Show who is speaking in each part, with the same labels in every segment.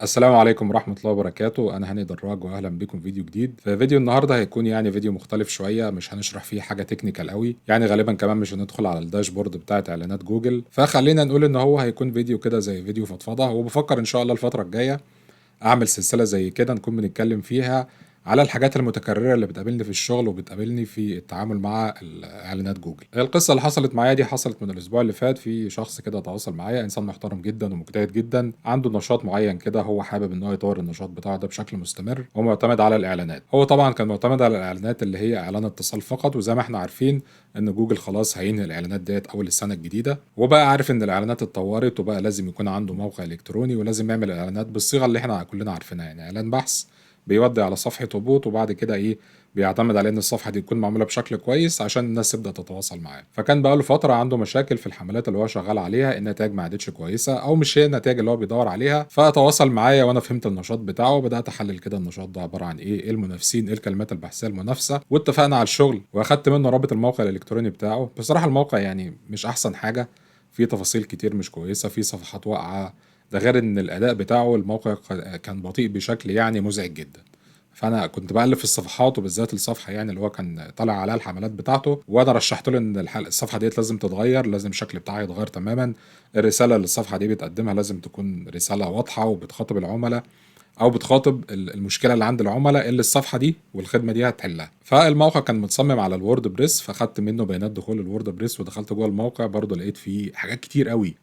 Speaker 1: السلام عليكم ورحمة الله وبركاته. أنا هاني دراج وأهلا بكم في فيديو جديد. في فيديو النهاردة هيكون فيديو مختلف شوية، مش هنشرح فيه حاجة تكنيكال قوي، غالبا كمان مش هندخل على الداشبورد بتاعة إعلانات جوجل. فخلينا نقول إن هو هيكون فيديو كده زي فيديو فضفضة، وبفكر إن شاء الله الفترة الجاية اعمل سلسله زي كده نكون بنتكلم فيها على الحاجات المتكرره اللي بتقابلني في الشغل وبتقابلني في التعامل مع اعلانات جوجل. القصه اللي حصلت معايا دي حصلت من الاسبوع اللي فات. في شخص كده تواصل معايا، انسان محترم جدا ومجتهد جدا، عنده نشاط معين كده، هو حابب ان هو يطور النشاط بتاعه ده بشكل مستمر، هو معتمد على الاعلانات. هو طبعا كان معتمد على الاعلانات اللي هي اعلان اتصال فقط، وزي ما احنا عارفين ان جوجل خلاص هينهي الاعلانات ديت اول السنه الجديده، وبقى عارف ان الاعلانات اتطورت وبقى لازم يكون عنده موقع الكتروني ولازم يعمل اعلانات بالصيغه اللي احنا كلنا عارفينها، اعلان بحث بيودي على صفحه هبوط، وبعد كده بيعتمد على ان الصفحه دي تكون معموله بشكل كويس عشان الناس تبدا تتواصل معاه. فكان بقى له فتره عنده مشاكل في الحملات اللي هو شغال عليها، النتائج ما عادتش كويسه او مش هي النتائج اللي هو بيدور عليها. فتواصل معايا وانا فهمت النشاط بتاعه وبدات احلل كده النشاط ده عباره عن ايه المنافسين، ايه الكلمات البحثيه المنافسه، واتفقنا على الشغل واخدت منه رابط الموقع الالكتروني بتاعه. بصراحه الموقع مش احسن حاجه، في تفاصيل كتير مش كويسه، في صفحات واقعه، ده غير ان الاداء بتاعه الموقع كان بطيء بشكل مزعج جدا. فانا كنت بقلب في الصفحات وبالذات الصفحه اللي هو كان طالع عليها الحملات بتاعته، وانا رشحت له ان الصفحه ديت لازم تتغير، لازم الشكل بتاعها يتغير تماما، الرساله اللي الصفحه دي بتقدمها لازم تكون رساله واضحه وبتخاطب العملاء او بتخاطب المشكله اللي عند العملاء اللي الصفحه دي والخدمه دي هتحلها. فالموقع كان متصمم على الوورد بريس، فخدت منه بيانات دخول الوورد بريس ودخلت جوه الموقع، برضه لقيت فيه حاجات كتير قوي،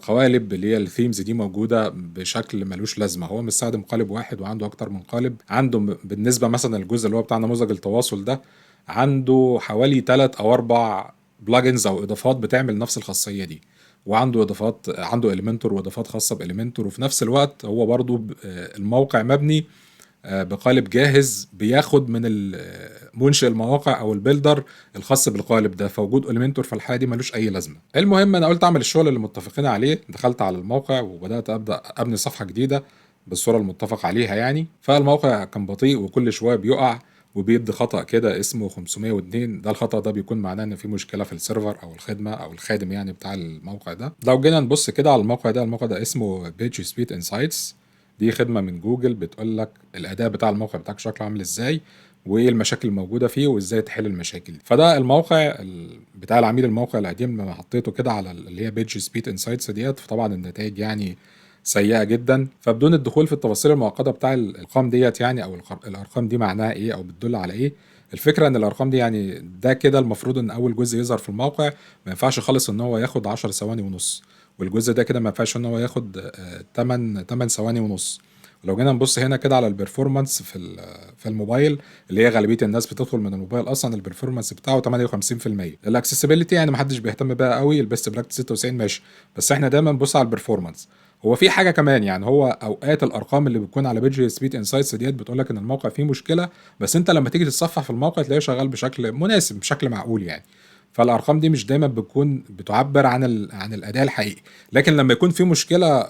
Speaker 1: قوالب اللي هي الثيمز دي موجوده بشكل ملوش لازمه. هو مستخدم قالب واحد وعنده اكتر من قالب، عنده بالنسبه مثلا الجزء اللي هو بتاع نموذج التواصل ده عنده حوالي 3 او 4 بلجنز او اضافات بتعمل نفس الخاصيه دي، وعنده اضافات، عنده اليمنتور واضافات خاصه باليمنتور، وفي نفس الوقت هو برضو الموقع مبني بقالب جاهز بياخد من منشئ المواقع او البيلدر الخاص بالقالب ده، فوجود اليمنتور في الحاله دي ملوش اي لازمه. المهم انا قلت اعمل الشغل اللي متفقين عليه، دخلت على الموقع وبدات ابني صفحه جديده بالصوره المتفق عليها فالموقع كان بطيء وكل شويه بيقع وبيدي خطأ كده اسمه 502. ده الخطأ ده بيكون معناه ان في مشكلة في السيرفر او الخدمة او الخادم بتاع الموقع ده. لو جينا نبص كده على الموقع ده اسمه بيج سبيد انسايتس، دي خدمة من جوجل بتقول لك الأداء بتاع الموقع بتاعك شكله عامل ازاي وايه المشاكل الموجودة فيه وازاي تحل المشاكل دي. فده الموقع بتاع العميل، الموقع القديم لما حطيته كده على اللي هي بيج سبيد انسايتس ديت، فطبعا النتائج سيئة جدا. فبدون الدخول في التفاصيل المعقدة بتاع الأرقام ديت أو الأرقام دي معناها إيه أو بتدل على إيه، الفكرة إن الأرقام دي ده كده المفروض إن أول جزء يظهر في الموقع ما ينفعش خالص إن هو ياخد 10 ثواني ونص، والجزء ده كده ما ينفعش إن هو ياخد 8 ثواني ونص. ولو جينا نبص هنا كده على البرفورمانس في الموبايل، اللي هي غالبيه الناس بتدخل من الموبايل اصلا، البرفورمانس بتاعه 58%. الاكسسبيلتي محدش بيهتم بيها قوي، البيست براكتس 96 ماشي، بس احنا دايما بنبص على البرفورمانس. هو في حاجه كمان، هو اوقات الارقام اللي بتكون على بيج سبيد انسايتس ديت بتقول لك ان الموقع فيه مشكله، بس انت لما تيجي تتصفح في الموقع تلاقيه شغال بشكل مناسب بشكل معقول فالارقام دي مش دايما بتكون بتعبر عن الاداء الحقيقي. لكن لما يكون في مشكله،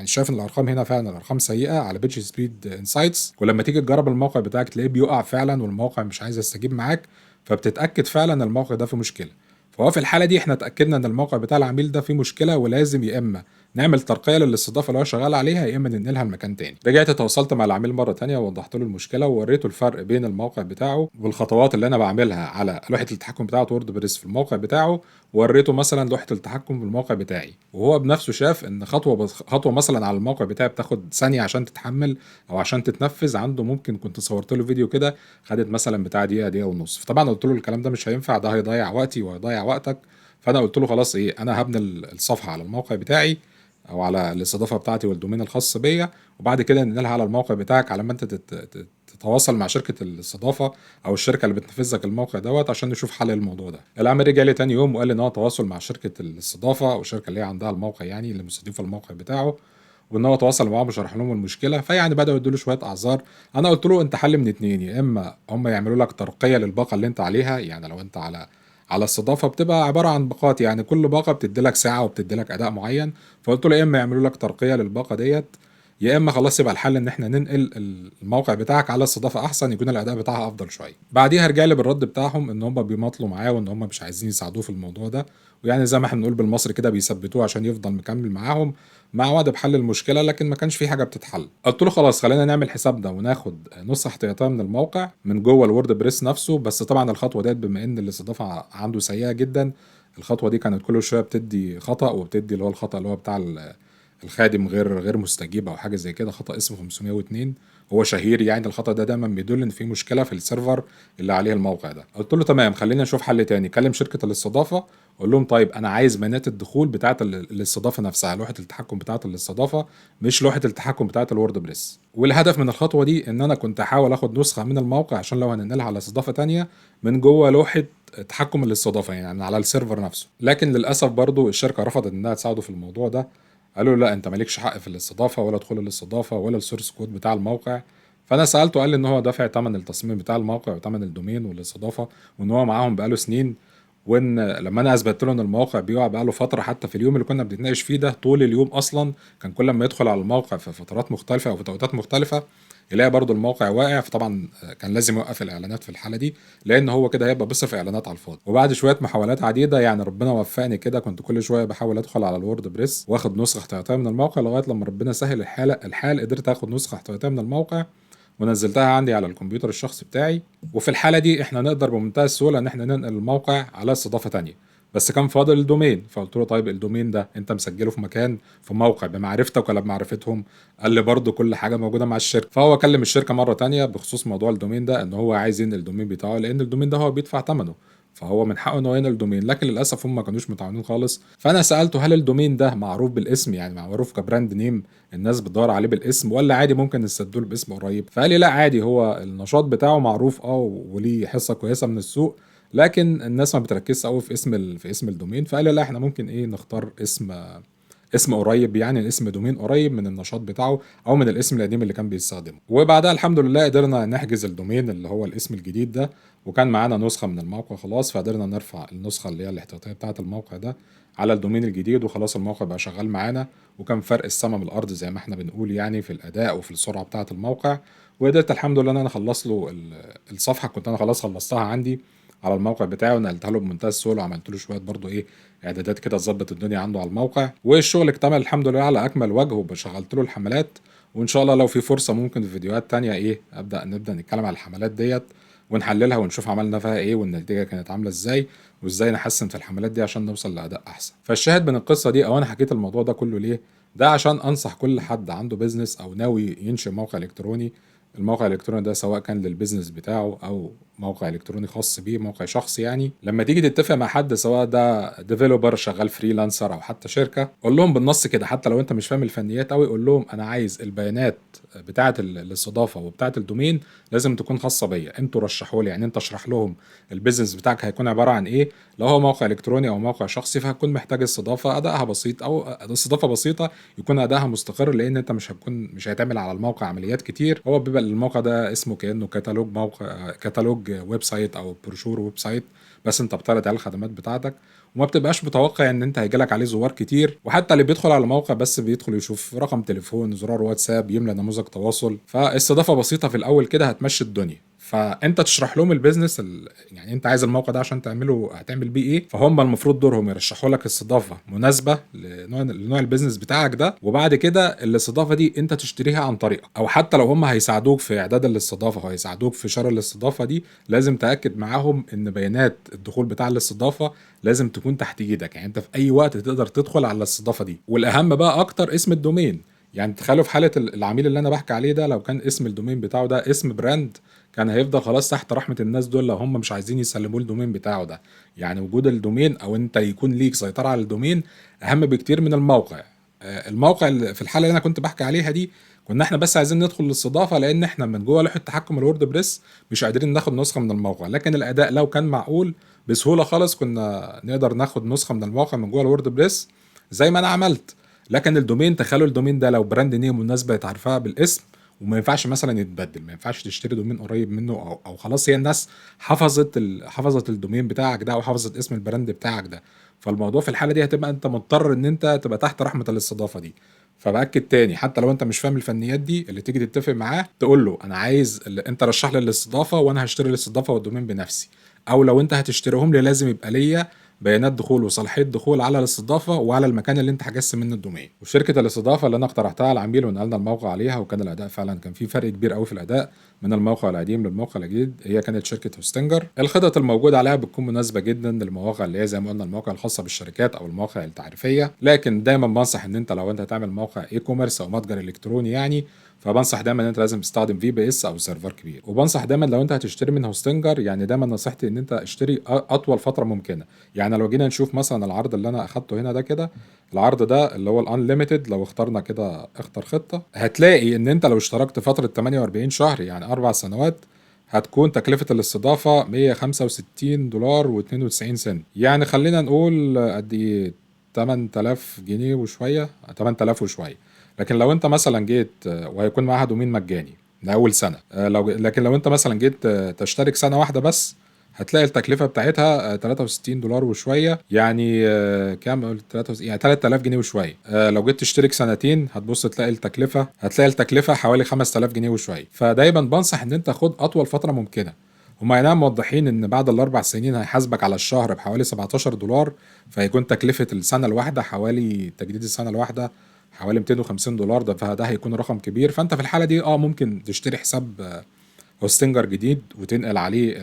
Speaker 1: شايف ان الارقام هنا فعلا الارقام سيئه على بيج سبيد انسايتس، ولما تيجي تجرب الموقع بتاعك تلاقيه بيقع فعلا والموقع مش عايز يستجيب معاك، فبتتاكد فعلا الموقع ده فيه مشكله. فهو في الحاله دي احنا اتاكدنا ان الموقع بتاع العميل ده فيه مشكله، ولازم يا اما نعمل ترقيه للاستضافه اللي هو شغال عليها يا اما ننقلها لمكان تاني. رجعت تواصلت مع العميل مره تانية ووضحت له المشكله ووريته الفرق بين الموقع بتاعه والخطوات اللي انا بعملها على لوحه التحكم بتاعه وورد بريس في الموقع بتاعه، ووريته مثلا لوحه التحكم في الموقع بتاعي، وهو بنفسه شاف ان خطوه مثلا على الموقع بتاعي بتاخد ثانيه عشان تتحمل او عشان تتنفذ، عنده ممكن كنت صورت له فيديو كده خدت مثلا بتاع دقيقه دقيقه ونص. فطبعا قلت له الكلام ده مش هينفع، ده هيضيع وقتي وهيضيع وقتك. فانا قلت له خلاص انا هبني الصفحه على الموقع بتاعي او على الاستضافه بتاعتي والدومين الخاص بيا، وبعد كده ننقلها على الموقع بتاعك على ما انت تتواصل مع شركه الاستضافه او الشركه اللي بتنفذ لك الموقع عشان نشوف حل الموضوع ده. العميل رجع لي تاني يوم وقال لي ان هو تواصل مع شركه الاستضافه او الشركه اللي هي عندها الموقع اللي مستضيفه الموقع بتاعه، وان هو تواصل معاهم وشرح لهم المشكله. بداوا يدوا له شويه اعذار. انا قلت له انت حل من اتنين، يا اما هم يعملوا لك ترقيه للباقه اللي انت عليها، لو انت على الصدافه بتبقى عباره عن باقات، كل باقه بتدي لك ساعه وبتدي لك اداء معين، فقلت له يا اما يعملوا لك ترقيه للباقه ديت، يا اما خلاص يبقى الحل ان احنا ننقل الموقع بتاعك على استضافه احسن يكون الاداء بتاعها افضل شويه. بعديها رجع لي بالرد بتاعهم ان هم بيماطلوا معاه وان هم مش عايزين يساعدوه في الموضوع ده، ويعني زي ما احنا بنقول بالمصري كده بيثبتوه عشان يفضل مكمل معاهم مع وعد بحل المشكله، لكن ما كانش في حاجه بتتحل. قلت له خلاص خلينا نعمل حسابنا وناخد نسخه احتياطيه من الموقع من جوه الورد بريس نفسه. بس طبعا الخطوه ديت بما ان الاستضافه عنده سيئه جدا، الخطوه دي كانت كل شويه بتدي خطا، وبتدي اللي هو الخطا اللي هو بتاع الخادم غير مستجيب او حاجه زي كده، خطا اسمه 502. هو شهير يعني الخطا ده دايما بيدل ان في مشكله في السيرفر اللي عليه الموقع ده. قلت له تمام خلينا نشوف حل تاني. كلم شركه الاستضافه قول لهم طيب انا عايز بيانات الدخول بتاعه الاستضافه نفسها، لوحه التحكم بتاعه الاستضافه مش لوحه التحكم بتاعه الورد بريس. والهدف من الخطوه دي ان انا كنت احاول اخد نسخه من الموقع عشان لو هننقلها على استضافه تانية من جوه لوحه تحكم الاستضافه يعني على السيرفر نفسه. لكن للاسف برضو الشركه رفضت انها تساعده في الموضوع ده. قالوا لا انت مالكش حق في الاستضافه ولا دخول الاستضافه ولا السورس كود بتاع الموقع. فانا سالته قال لي ان هو دافع ثمن التصميم بتاع الموقع وثمن الدومين والاستضافه، وان هو معاهم بقاله سنين، وان لما انا اثبتت له ان الموقع بيقع بقاله فتره، حتى في اليوم اللي كنا بنتناقش فيه ده طول اليوم اصلا كان كل ما يدخل على الموقع في فترات مختلفه او في توقيتات مختلفه يلاقي برضو الموقع واقع. فطبعا كان لازم يوقف الاعلانات في الحاله دي، لان هو كده هيبقى بيصرف اعلانات على الفاضي. وبعد شويه محاولات عديده يعني ربنا وفقني كده، كنت كل شويه بحاول ادخل على الوورد بريس واخد نسخه احتياطيه من الموقع لغايه لما ربنا سهل الحال قدرت اخد نسخه احتياطيه من الموقع ونزلتها عندي على الكمبيوتر الشخصي بتاعي. وفي الحالة دي احنا نقدر بمنتهى السهولة ان احنا ننقل الموقع على استضافة تانية. بس كان فاضل الدومين، فقلت له طيب الدومين ده انت مسجله في مكان في موقع بمعرفتك ولا بمعرفتهم؟ قال لي برضو كل حاجة موجودة مع الشركة. فهو كلم الشركة مرة تانية بخصوص موضوع الدومين ده ان هو عايز ينقل الدومين بتاعه لان الدومين ده هو بيدفع ثمنه، فهو من حقه انه ينقل الدومين. لكن للاسف هم ما كانوش متعاونين خالص. فانا سالته هل الدومين ده معروف بالاسم، يعني معروف كبراند نيم الناس بتدور عليه بالاسم، ولا عادي ممكن نستبدله باسم قريب؟ فقال لي لا عادي، هو النشاط بتاعه معروف وليه حصه كويسه من السوق، لكن الناس ما بتركزش قوي في اسم الدومين. فقال لي لا احنا ممكن نختار اسم قريب، يعني اسم دومين قريب من النشاط بتاعه او من الاسم القديم اللي كان بيستخدمه. وبعدها الحمد لله قدرنا نحجز الدومين اللي هو الاسم الجديد ده، وكان معانا نسخه من الموقع خلاص، فقدرنا نرفع النسخه اللي هي الاحتياطيه بتاعه الموقع ده على الدومين الجديد، وخلاص الموقع بقى شغال معانا. وكان فرق السما من الارض زي ما احنا بنقول يعني في الاداء وفي السرعه بتاعه الموقع. وقدرت الحمد لله ان انا اخلص له الصفحه، كنت انا خلاص خلصتها عندي على الموقع بتاعي ونقلتها له بمنتهى السهوله، وعملت له شويه برضو اعدادات كده تظبط الدنيا عنده على الموقع، والشغل اكتمل الحمد لله على اكمل وجه، وشغلت له الحملات. وان شاء الله لو في فرصه ممكن في فيديوهات تانية نبدا نتكلم على الحملات ديت ونحللها ونشوف عملنا فيها ايه والنتيجه كانت عامله ازاي، وازاي نحسن في الحملات دي عشان نوصل لاداء احسن. فالشاهد من القصه دي او انا حكيت الموضوع ده كله ليه؟ ده عشان انصح كل حد عنده بيزنس او ناوي ينشئ موقع الكتروني. الموقع الالكتروني ده سواء كان للبيزنس بتاعه او موقع الكتروني خاص بيه، موقع شخصي يعني، لما تيجي تتفق مع حد سواء ده ديفيلوبر شغال فريلانسر او حتى شركه، قول لهم بالنص كده حتى لو انت مش فاهم الفنيات قوي، قول لهم انا عايز البيانات بتاعه الاستضافه وبتاعه الدومين لازم تكون خاصه بيا، انتوا رشحوا لي. يعني انت اشرح لهم البيزنس بتاعك هيكون عباره عن ايه. لو هو موقع الكتروني او موقع شخصي فهتكون محتاج استضافه ادائها بسيط، او استضافه بسيطه يكون ادائها مستقر، لان انت مش هيتعمل على الموقع عمليات كتير. هو بيبقى الموقع ده اسمه كانه كتالوج موقع، كتالوج ويب سايت او بروشور ويب سايت، بس انت بتعرض عليه الخدمات بتاعتك، وما بتبقاش متوقع ان انت هيجيلك عليه زوار كتير. وحتى اللي بيدخل على الموقع بس بيدخل يشوف رقم تليفون، زرار واتساب، يملى نموذج تواصل. فاستضافه بسيطه في الاول كده هتمشي الدنيا. فانت تشرح لهم البيزنس يعني انت عايز الموقع ده عشان تعمله هتعمل بيه ايه، فهم المفروض دورهم يرشحوا لك استضافه مناسبه لنوع البيزنس بتاعك ده. وبعد كده الاستضافه دي انت تشتريها عن طريقك، او حتى لو هم هيساعدوك في اعداد الاستضافه وهيساعدوك في شراء الاستضافه دي، لازم تاكد معاهم ان بيانات الدخول بتاع الاستضافه لازم تكون تحت ايدك، يعني انت في اي وقت تقدر تدخل على الاستضافه دي. والاهم بقى اكتر اسم الدومين. يعني تخيلوا في حاله العميل اللي انا بحكي عليه ده، لو كان اسم الدومين بتاعه ده اسم براند، كان هيفضل خلاص تحت رحمه الناس دول لو هم مش عايزين يسلموه الدومين بتاعه ده. يعني وجود الدومين او انت يكون ليك سيطره على الدومين اهم بكتير من الموقع. الموقع في الحاله اللي انا كنت بحكي عليها دي كنا احنا بس عايزين ندخل للاستضافه، لان احنا من جوه لوحه تحكم الورد بريس مش قادرين ناخد نسخه من الموقع. لكن الاداء لو كان معقول بسهوله خالص كنا نقدر ناخد نسخه من الموقع من جوه الورد بريس زي ما انا عملت. لكن الدومين، تخيلوا الدومين ده لو براند نيم مناسبه تعرفها بالاسم وما ينفعش مثلا يتبدل، ما ينفعش تشتري دومين قريب منه او خلاص هي الناس حفظت الدومين بتاعك ده وحفظت اسم البراند بتاعك ده. فالموضوع في الحاله دي هتبقى انت مضطر ان انت تبقى تحت رحمه الاستضافه دي. فباكد تاني، حتى لو انت مش فاهم الفنيات دي، اللي تيجي تتفق معاه تقول له انا عايز انت رشح لي الاستضافه وانا هشتري الاستضافه والدومين بنفسي، او لو انت هتشتريهم لي لازم يبقى ليا بيانات دخول وصلاحيه دخول على الاستضافه وعلى المكان اللي انت حجزت منه الدومين. وشركه الاستضافه اللي انا اقترحتها على العميل ونقلنا الموقع عليها، وكان الاداء فعلا كان في فرق كبير قوي في الاداء من الموقع القديم للموقع الجديد، هي كانت شركه هوستنجر. الخطط الموجوده عليها بتكون مناسبه جدا للمواقع اللي هي زي ما قلنا المواقع الخاصه بالشركات او المواقع التعريفيه، لكن دايما بنصح ان انت لو انت هتعمل موقع اي كوميرس او متجر الكتروني يعني، فبنصح دايما ان انت لازم تستخدم في بي اس او سيرفر كبير. وبنصح دايما لو انت هتشتري من هوستنجر، يعني دايما نصيحتي ان انت اشتري اطول فتره ممكنه. يعني لو جينا نشوف مثلا العرض اللي انا اخدته هنا ده كده، العرض ده اللي هو الانليميتد، لو اخترنا كده اختار خطه، هتلاقي ان انت لو اشتركت فتره 48 شهر يعني 4 سنوات، هتكون تكلفة الاستضافة $165 و92 سنت. يعني خلينا نقول قد ايه، 8000 جنيه وشوية، 8000 وشوية. لكن لو انت مثلا جيت وهيكون معاها دومين مجاني لأول سنة، لكن لو انت مثلا جيت تشترك سنة واحدة بس، هتلاقي التكلفة بتاعتها $63 وشوية، يعني كام قلت 63، يعني 3000 جنيه وشوية. لو جيت تشترك سنتين هتبص هتلاقي التكلفة حوالي 5000 جنيه وشوية. فدايما بنصح ان انت خد اطول فترة ممكنة. هما نعم موضحين ان بعد ال4 سنين هيحاسبك على الشهر بحوالي $17، فهيكون تكلفة السنة الواحدة حوالي تجديد السنة الواحدة حوالي $250. فده هيكون رقم كبير. فانت في الحالة دي ممكن تشتري حساب هوستنجر جديد وتنقل عليه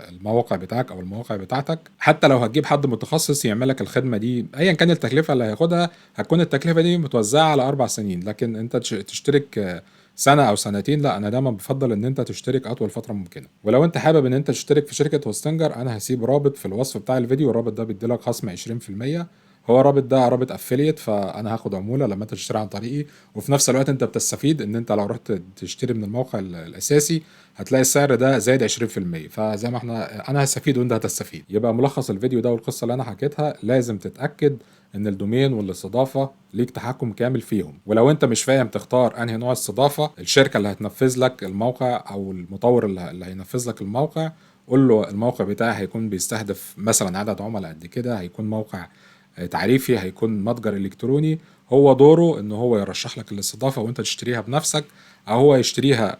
Speaker 1: الموقع بتاعك او المواقع بتاعتك. حتى لو هتجيب حد متخصص يعمل لك الخدمه دي، ايا كان التكلفه اللي هياخدها، هتكون التكلفه دي متوزعه على 4 سنين. لكن انت تشترك سنه او سنتين، لا، انا دايما بفضل ان انت تشترك اطول فتره ممكنه. ولو انت حابب ان انت تشترك في شركه هوستنجر، انا هسيب رابط في الوصف بتاع الفيديو، الرابط ده بيديلك خصم 20%. هو الرابط ده رابط افيليت، فانا هاخد عموله لما انت تشتري عن طريقي، وفي نفس الوقت انت بتستفيد ان انت لو رحت تشتري من الموقع الاساسي هتلاقي السعر ده زايد 20%. فزي ما انا هستفيد وانت هتستفيد. يبقى ملخص الفيديو ده والقصه اللي انا حكيتها، لازم تتاكد ان الدومين والاستضافه ليك تحكم كامل فيهم. ولو انت مش فاهم تختار انهي نوع استضافه، الشركه اللي هتنفذ لك الموقع او المطور اللي هينفذ لك الموقع، قول له الموقع بتاعي هيكون بيستهدف مثلا عدد عملاء قد كده، هيكون موقع تعريفي، هيكون متجر الكتروني. هو دوره ان هو يرشح لك الاستضافه وانت تشتريها بنفسك، او هو يشتريها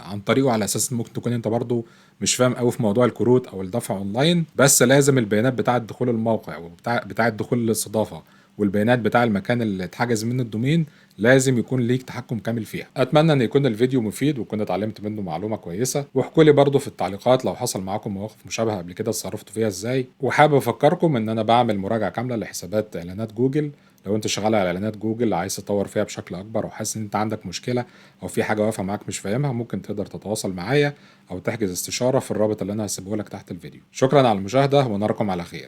Speaker 1: عن طريقه، على اساس ممكن تكون انت برضو مش فاهم قوي في موضوع الكروت او الدفع اونلاين. بس لازم البيانات بتاعه دخول الموقع وبتاعه دخول الاستضافه والبيانات بتاع المكان اللي اتحجز منه الدومين لازم يكون ليك تحكم كامل فيها. اتمنى ان يكون الفيديو مفيد وكنت اتعلمت منه معلومه كويسه. واحكوا لي برضو في التعليقات لو حصل معاكم مواقف مشابهه قبل كده اتصرفتوا فيها ازاي. وحابب افكركم ان انا بعمل مراجعه كامله لحسابات اعلانات جوجل. لو انت شغال على اعلانات جوجل عايز تطور فيها بشكل اكبر، او حاسس ان انت عندك مشكله او في حاجه واقفه معاك مش فاهمها، ممكن تقدر تتواصل معايا او تحجز استشاره في الرابط اللي انا هسيبه لك تحت الفيديو. شكرا على المشاهده ونراكم على خير.